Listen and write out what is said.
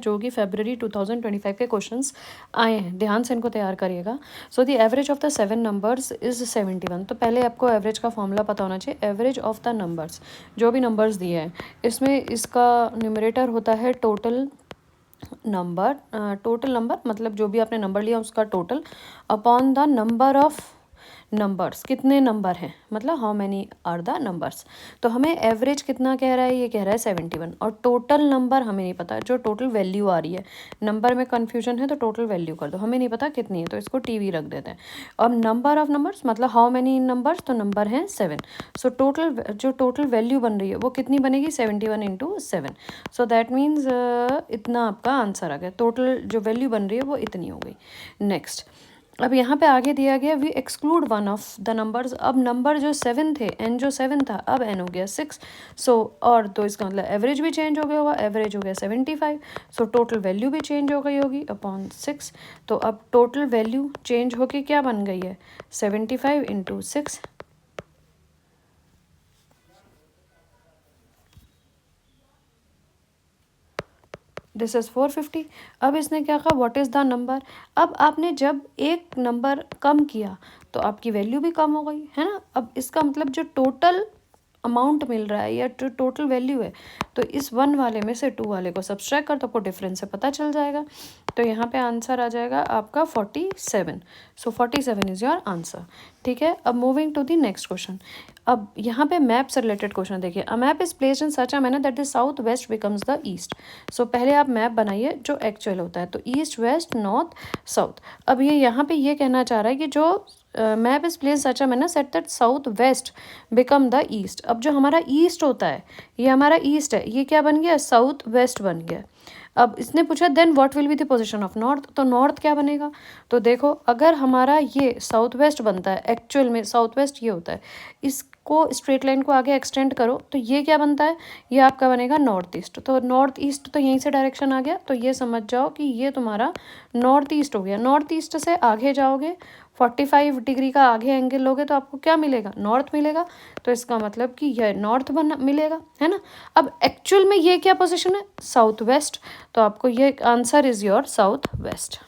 जो कि February 2025 के क्वेश्चंस आए हैं, ध्यान से इनको तैयार करिएगा। So the average of the 7 numbers is 71। तो पहले आपको एवरेज का फॉर्मूला पता होना चाहिए। एवरेज ऑफ द नंबर्स, जो भी नंबर्स दिए हैं इसमें इसका न्यूमरेटर होता है टोटल नंबर। टोटल नंबर मतलब जो भी आपने नंबर लिया उसका total upon the number of numbers, कितने नंबर हैं, मतलब how many are the numbers. तो हमें एवरेज कितना कह रहा है, ये कह रहा है 71, और टोटल नंबर हमें नहीं पता, जो टोटल वैल्यू आ रही है, नंबर में कन्फ्यूजन है तो टोटल वैल्यू कर दो, हमें नहीं पता कितनी है तो इसको टीवी रख देते हैं। अब नंबर ऑफ नंबर्स मतलब हाउ मैनी नंबर्स, तो नंबर हैं 7। सो टोटल जो टोटल वैल्यू बन रही है वो कितनी बनेगी, 71 इंटू 7। सो दैट मीन्स इतना आपका आंसर आ गया, टोटल जो वैल्यू बन रही है वो इतनी हो गई। नेक्स्ट, अब यहाँ पे आगे दिया गया we exclude one of the numbers. अब नंबर जो 7 थे, एन जो 7 था, अब एन हो गया 6। सो और तो इसका मतलब एवरेज भी चेंज हो गया होगा, एवरेज हो गया 75। सो टोटल वैल्यू भी चेंज हो गई होगी अपॉन 6। तो अब टोटल वैल्यू चेंज होके क्या बन गई है, 75 इंटू 6। This is 450। अब इसने क्या कहा, व्हाट इज़ द नंबर। अब आपने जब एक नंबर कम किया तो आपकी वैल्यू भी कम हो गई है ना। अब इसका मतलब जो टोटल अमाउंट मिल रहा है या जो टोटल वैल्यू है, तो इस 1 वाले में से 2 वाले को सब्सट्रैक्ट कर तो आपको डिफरेंस से पता चल जाएगा। तो यहाँ पे आंसर आ जाएगा आपका 47। So 47 is your answer. ठीक है, अब moving to the next question. अब यहाँ पे मैप से रिलेटेड क्वेश्चन देखिए। A map is placed in such a manner that the south west becomes the east. So पहले आप मैप बनाइए जो एक्चुअल होता है, तो ईस्ट वेस्ट नॉर्थ साउथ। अब ये यहाँ पे ये कहना चाह रहा है कि जो map is place such a manner set that south west become the east. अब जो हमारा ईस्ट होता है, ये हमारा ईस्ट है, ये क्या बन गया, साउथ वेस्ट बन गया। अब इसने पूछा then what will be the position of north, तो नॉर्थ क्या बनेगा। तो देखो अगर हमारा ये साउथ वेस्ट बनता है, एक्चुअल में साउथ वेस्ट ये होता है, इसको स्ट्रेट लाइन को आगे एक्सटेंड करो तो ये क्या बनता है, ये आपका बनेगा नॉर्थ ईस्ट। तो नॉर्थ ईस्ट तो यहीं से डायरेक्शन आ गया, तो ये समझ जाओ कि ये तुम्हारा नॉर्थ ईस्ट हो गया। नॉर्थ ईस्ट से आगे जाओगे 45 डिग्री का आगे एंगल लोगे तो आपको क्या मिलेगा, नॉर्थ मिलेगा। तो इसका मतलब कि यह नॉर्थ बना मिलेगा, है ना। अब एक्चुअल में ये क्या पोजीशन है, साउथ वेस्ट। तो आपको ये answer is your south west.